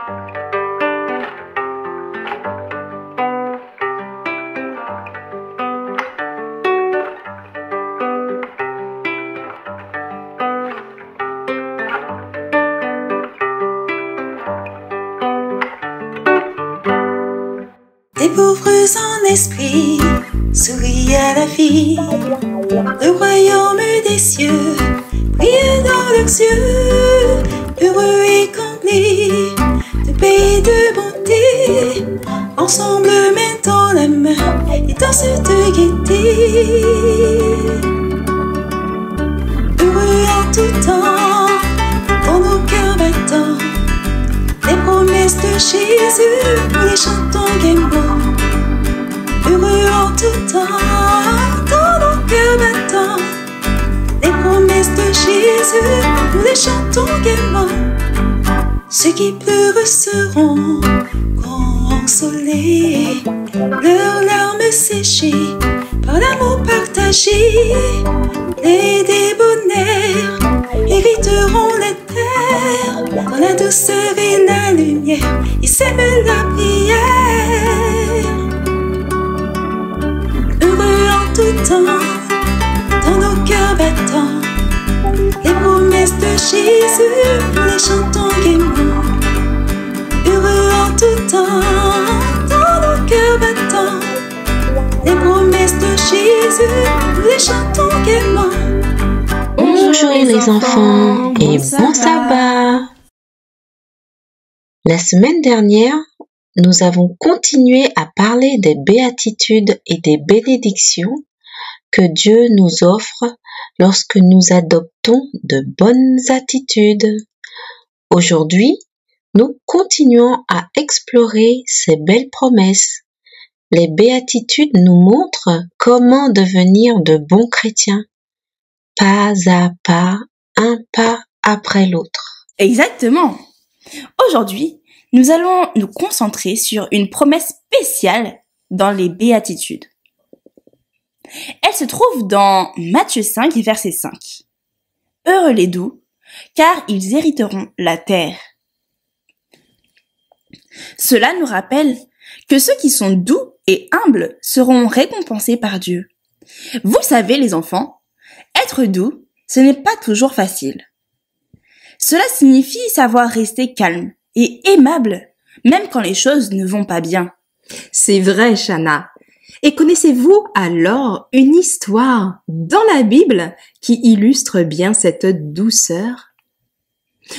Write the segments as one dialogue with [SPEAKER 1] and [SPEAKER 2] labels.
[SPEAKER 1] Des pauvres en esprit sourient à la vie. Le royaume des cieux brille dans leurs yeux. Heureux et comblés de paix et de bonté, ensemble main dans la main et dans cette gaieté. Heureux en tout temps, dans nos cœurs battants, les promesses de Jésus, nous les chantons gaiement. Heureux en tout temps, dans nos cœurs battants, les promesses de Jésus, nous les chantons gaiement. Ceux qui pleurent seront consolés, leurs larmes séchées par l'amour partagé. Les débonnaires hériteront la terre, dans la douceur et la lumière, ils sèment la prière. Heureux en tout temps, dans nos cœurs battants, les promesses de Jésus, nous les chantons gaiement. Heureux en tout temps, dans nos cœurs battants, les promesses de Jésus, nous les chantons gaiement.
[SPEAKER 2] Bonjour les enfants et bon sabbat. La semaine dernière, nous avons continué à parler des béatitudes et des bénédictions que Dieu nous offre lorsque nous adoptons de bonnes attitudes. Aujourd'hui, nous continuons à explorer ces belles promesses. Les béatitudes nous montrent comment devenir de bons chrétiens, pas à pas, un pas après l'autre.
[SPEAKER 3] Exactement. Aujourd'hui, nous allons nous concentrer sur une promesse spéciale dans les béatitudes. Elle se trouve dans Matthieu 5, verset 5. Heureux les doux, car ils hériteront la terre. Cela nous rappelle que ceux qui sont doux et humbles seront récompensés par Dieu. Vous savez les enfants, être doux, ce n'est pas toujours facile. Cela signifie savoir rester calme et aimable, même quand les choses ne vont pas bien.
[SPEAKER 4] C'est vrai, Shana. Et connaissez-vous alors une histoire dans la Bible qui illustre bien cette douceur?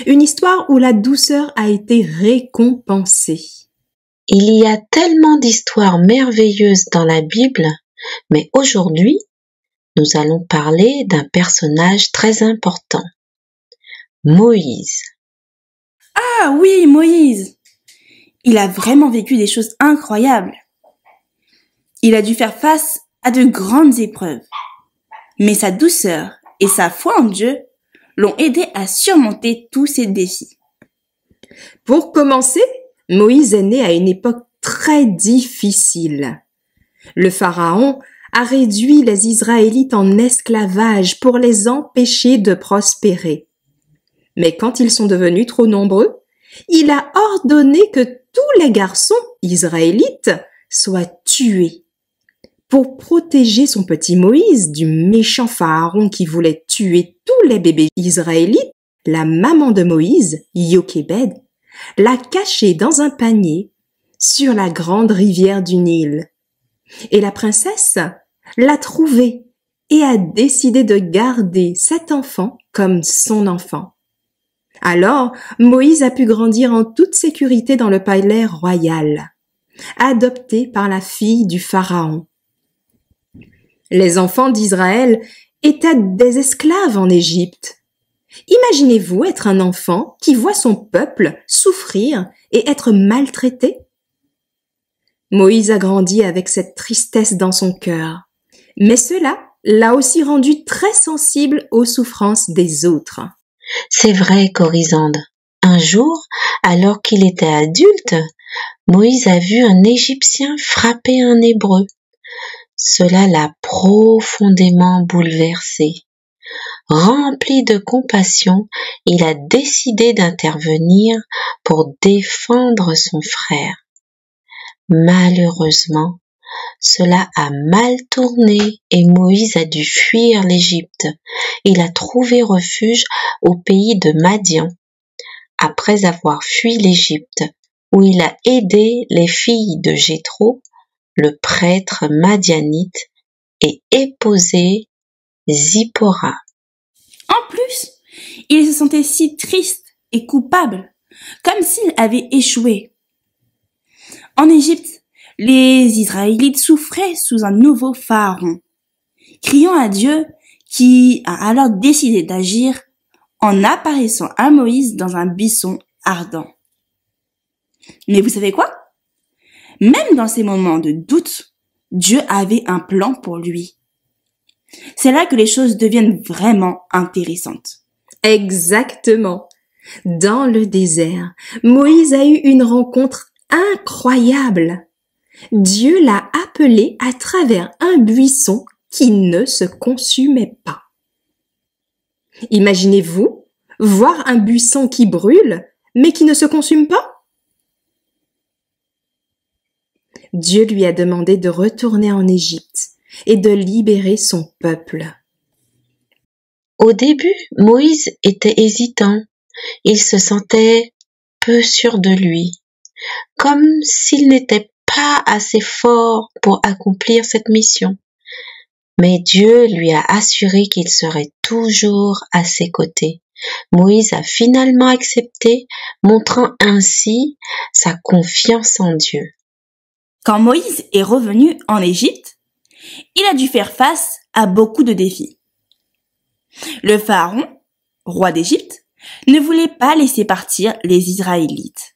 [SPEAKER 4] Une histoire où la douceur a été récompensée.
[SPEAKER 2] Il y a tellement d'histoires merveilleuses dans la Bible, mais aujourd'hui, nous allons parler d'un personnage très important, Moïse.
[SPEAKER 3] Ah oui, Moïse! Il a vraiment vécu des choses incroyables. Il a dû faire face à de grandes épreuves. Mais sa douceur et sa foi en Dieu l'ont aidé à surmonter tous ces défis.
[SPEAKER 4] Pour commencer, Moïse est né à une époque très difficile. Le Pharaon a réduit les Israélites en esclavage pour les empêcher de prospérer. Mais quand ils sont devenus trop nombreux, il a ordonné que tous les garçons israélites soient tués. Pour protéger son petit Moïse du méchant Pharaon qui voulait tuer tous les bébés israélites, la maman de Moïse, Jochébed, l'a caché dans un panier sur la grande rivière du Nil. Et la princesse l'a trouvé et a décidé de garder cet enfant comme son enfant. Alors, Moïse a pu grandir en toute sécurité dans le palais royal, adopté par la fille du Pharaon. Les enfants d'Israël étaient des esclaves en Égypte. Imaginez-vous être un enfant qui voit son peuple souffrir et être maltraité? Moïse a grandi avec cette tristesse dans son cœur, mais cela l'a aussi rendu très sensible aux souffrances des autres.
[SPEAKER 2] C'est vrai, Corisande. Un jour, alors qu'il était adulte, Moïse a vu un Égyptien frapper un Hébreu. Cela l'a profondément bouleversé. Rempli de compassion, il a décidé d'intervenir pour défendre son frère. Malheureusement, cela a mal tourné et Moïse a dû fuir l'Égypte. Il a trouvé refuge au pays de Madian. Après avoir fui l'Égypte, où il a aidé les filles de Jéthro, le prêtre madianite, et épousé Zipporah.
[SPEAKER 3] En plus, il se sentait si triste et coupable, comme s'il avait échoué. En Égypte, les Israélites souffraient sous un nouveau pharaon, criant à Dieu qui a alors décidé d'agir en apparaissant à Moïse dans un buisson ardent. Mais vous savez quoi? Même dans ces moments de doute, Dieu avait un plan pour lui. C'est là que les choses deviennent vraiment intéressantes.
[SPEAKER 4] Exactement. Dans le désert, Moïse a eu une rencontre incroyable. Dieu l'a appelé à travers un buisson qui ne se consumait pas. Imaginez-vous voir un buisson qui brûle, mais qui ne se consume pas? Dieu lui a demandé de retourner en Égypte et de libérer son peuple.
[SPEAKER 2] Au début, Moïse était hésitant. Il se sentait peu sûr de lui, comme s'il n'était pas assez fort pour accomplir cette mission. Mais Dieu lui a assuré qu'il serait toujours à ses côtés. Moïse a finalement accepté, montrant ainsi sa confiance en Dieu.
[SPEAKER 3] Quand Moïse est revenu en Égypte, il a dû faire face à beaucoup de défis. Le pharaon, roi d'Égypte, ne voulait pas laisser partir les Israélites.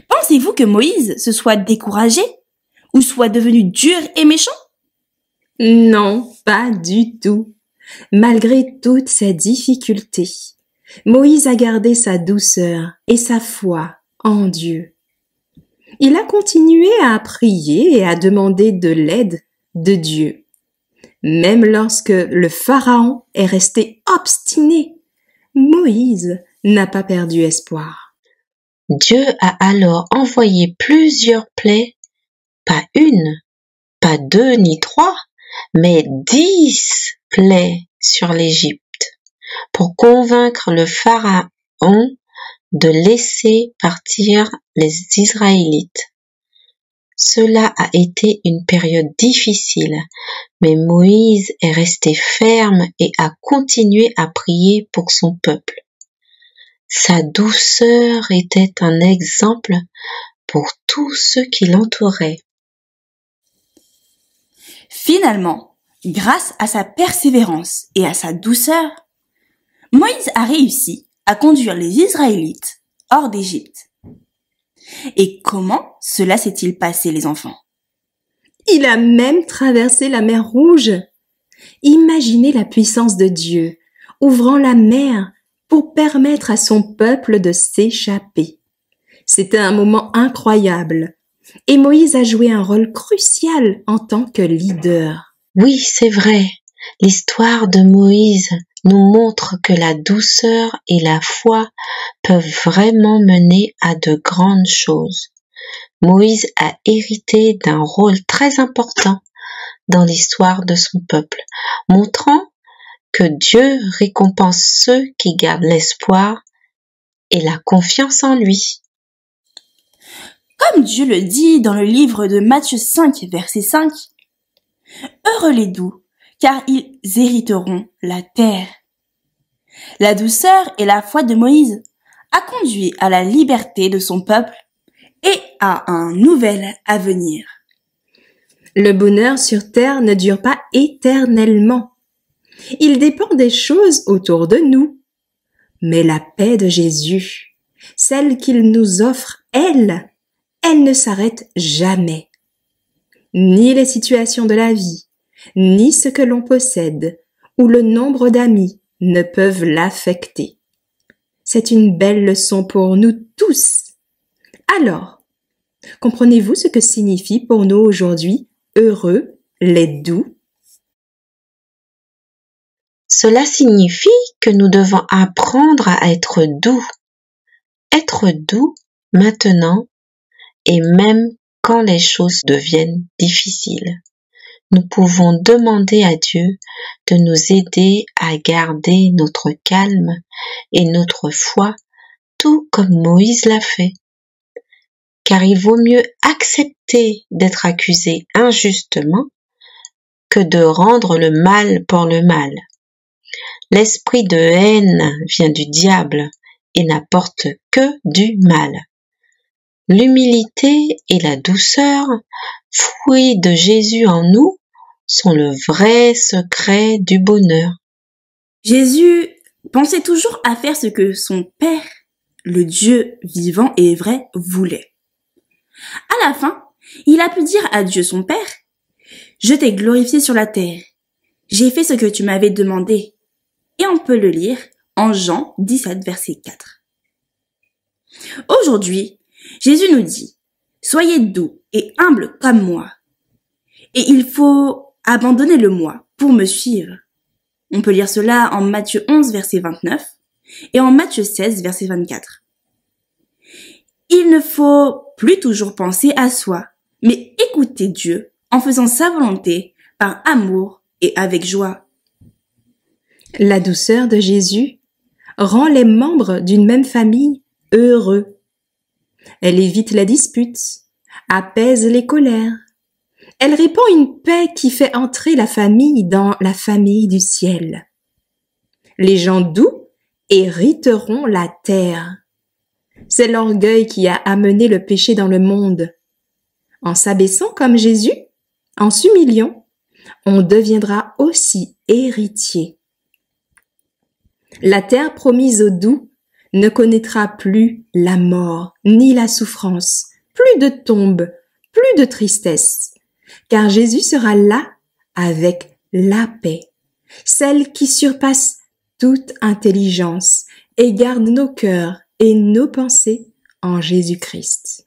[SPEAKER 3] Pensez-vous que Moïse se soit découragé ou soit devenu dur et méchant?
[SPEAKER 4] Non, pas du tout. Malgré toutes ces difficultés, Moïse a gardé sa douceur et sa foi en Dieu. Il a continué à prier et à demander de l'aide de Dieu. Même lorsque le Pharaon est resté obstiné, Moïse n'a pas perdu espoir.
[SPEAKER 2] Dieu a alors envoyé plusieurs plaies, pas une, pas deux ni trois, mais 10 plaies sur l'Égypte, pour convaincre le Pharaon de laisser partir les Israélites. Cela a été une période difficile, mais Moïse est resté ferme et a continué à prier pour son peuple. Sa douceur était un exemple pour tous ceux qui l'entouraient.
[SPEAKER 3] Finalement, grâce à sa persévérance et à sa douceur, Moïse a réussi à conduire les Israélites hors d'Égypte. Et comment cela s'est-il passé, les enfants?
[SPEAKER 4] Il a même traversé la mer Rouge. Imaginez la puissance de Dieu, ouvrant la mer pour permettre à son peuple de s'échapper. C'était un moment incroyable. Et Moïse a joué un rôle crucial en tant que leader.
[SPEAKER 2] Oui, c'est vrai. L'histoire de Moïse nous montre que la douceur et la foi peuvent vraiment mener à de grandes choses. Moïse a hérité d'un rôle très important dans l'histoire de son peuple, montrant que Dieu récompense ceux qui gardent l'espoir et la confiance en lui.
[SPEAKER 3] Comme Dieu le dit dans le livre de Matthieu 5, verset 5, « Heureux les doux, car ils hériteront la terre. » La douceur et la foi de Moïse a conduit à la liberté de son peuple et à un nouvel avenir.
[SPEAKER 4] Le bonheur sur terre ne dure pas éternellement. Il dépend des choses autour de nous. Mais la paix de Jésus, celle qu'il nous offre, elle ne s'arrête jamais. Ni les situations de la vie, ni ce que l'on possède, ou le nombre d'amis ne peuvent l'affecter. C'est une belle leçon pour nous tous. Alors, comprenez-vous ce que signifie pour nous aujourd'hui heureux les doux?
[SPEAKER 2] Cela signifie que nous devons apprendre à être doux. être doux maintenant et même quand les choses deviennent difficiles. Nous pouvons demander à Dieu de nous aider à garder notre calme et notre foi, tout comme Moïse l'a fait. Car il vaut mieux accepter d'être accusé injustement que de rendre le mal pour le mal. L'esprit de haine vient du diable et n'apporte que du mal. L'humilité et la douceur, fruits de Jésus en nous, sont le vrai secret du bonheur.
[SPEAKER 3] Jésus pensait toujours à faire ce que son Père, le Dieu vivant et vrai, voulait. À la fin, il a pu dire à Dieu son Père, « Je t'ai glorifié sur la terre. J'ai fait ce que tu m'avais demandé. » Et on peut le lire en Jean 17, verset 4. Aujourd'hui, Jésus nous dit, « Soyez doux et humbles comme moi. » Et il faut abandonner le moi pour me suivre. On peut lire cela en Matthieu 11, verset 29 et en Matthieu 16, verset 24. Il ne faut plus toujours penser à soi, mais écouter Dieu en faisant sa volonté par amour et avec joie.
[SPEAKER 4] La douceur de Jésus rend les membres d'une même famille heureux. Elle évite la dispute, apaise les colères. Elle répand une paix qui fait entrer la famille dans la famille du ciel. Les gens doux hériteront la terre. C'est l'orgueil qui a amené le péché dans le monde. En s'abaissant comme Jésus, en s'humiliant, on deviendra aussi héritier. La terre promise aux doux ne connaîtra plus la mort ni la souffrance, plus de tombe, plus de tristesse. Car Jésus sera là avec la paix, celle qui surpasse toute intelligence et garde nos cœurs et nos pensées en Jésus-Christ.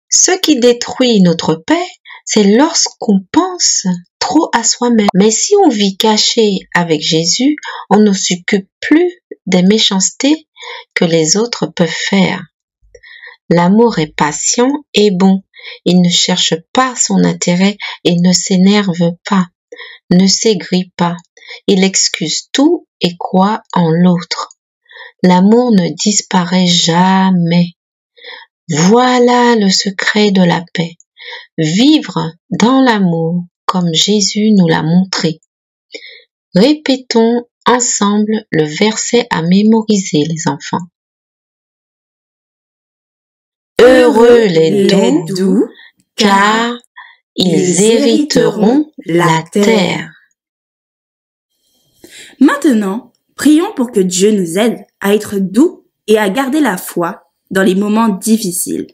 [SPEAKER 2] Ce qui détruit notre paix, c'est lorsqu'on pense trop à soi-même. Mais si on vit caché avec Jésus, on ne s'occupe plus des méchancetés que les autres peuvent faire. L'amour est patient et bon. Il ne cherche pas son intérêt et ne s'énerve pas, ne s'aigrit pas. Il excuse tout et croit en l'autre. L'amour ne disparaît jamais. Voilà le secret de la paix. Vivre dans l'amour comme Jésus nous l'a montré. Répétons ensemble le verset à mémoriser, les enfants. Heureux les doux, car ils hériteront la terre.
[SPEAKER 3] Maintenant, prions pour que Dieu nous aide à être doux et à garder la foi dans les moments difficiles.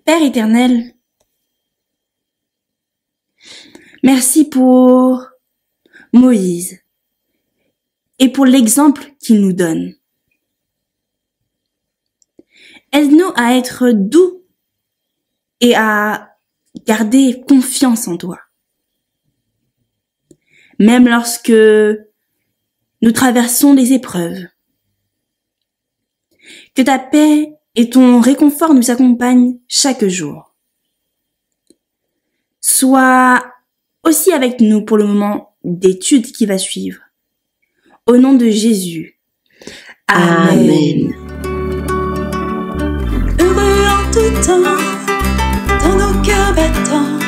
[SPEAKER 3] Père éternel, merci pour Moïse et pour l'exemple qu'il nous donne. Aide-nous à être doux et à garder confiance en toi. Même lorsque nous traversons des épreuves. Que ta paix et ton réconfort nous accompagnent chaque jour. Sois aussi avec nous pour le moment d'étude qui va suivre. Au nom de Jésus. Amen.
[SPEAKER 1] Heureux en tout temps, dans nos cœurs battants,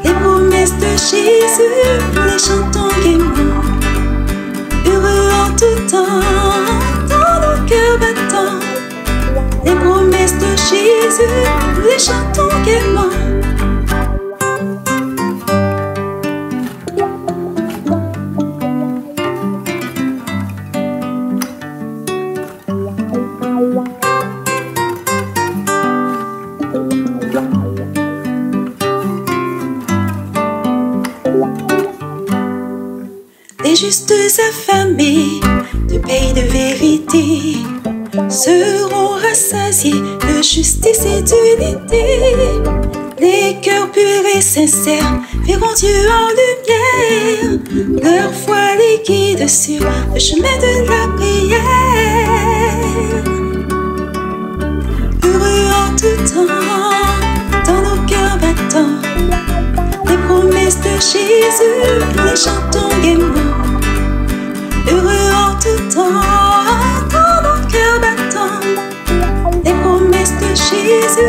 [SPEAKER 1] les promesses de Jésus, nous les chantons gaiement. Heureux en tout temps, dans nos cœurs battants, les promesses de Jésus, nous les chantons gaiement. Les justes affamés de paix de vérité seront rassasiés de justice et d'unité. Les cœurs purs et sincères verront Dieu en lumière. Leur foi les guide sur le chemin de la prière. Jésus, nous les chantons gaiement. Heureux en tout temps, dans nos cœurs battants. Les promesses de Jésus,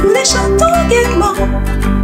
[SPEAKER 1] nous les chantons gaiement.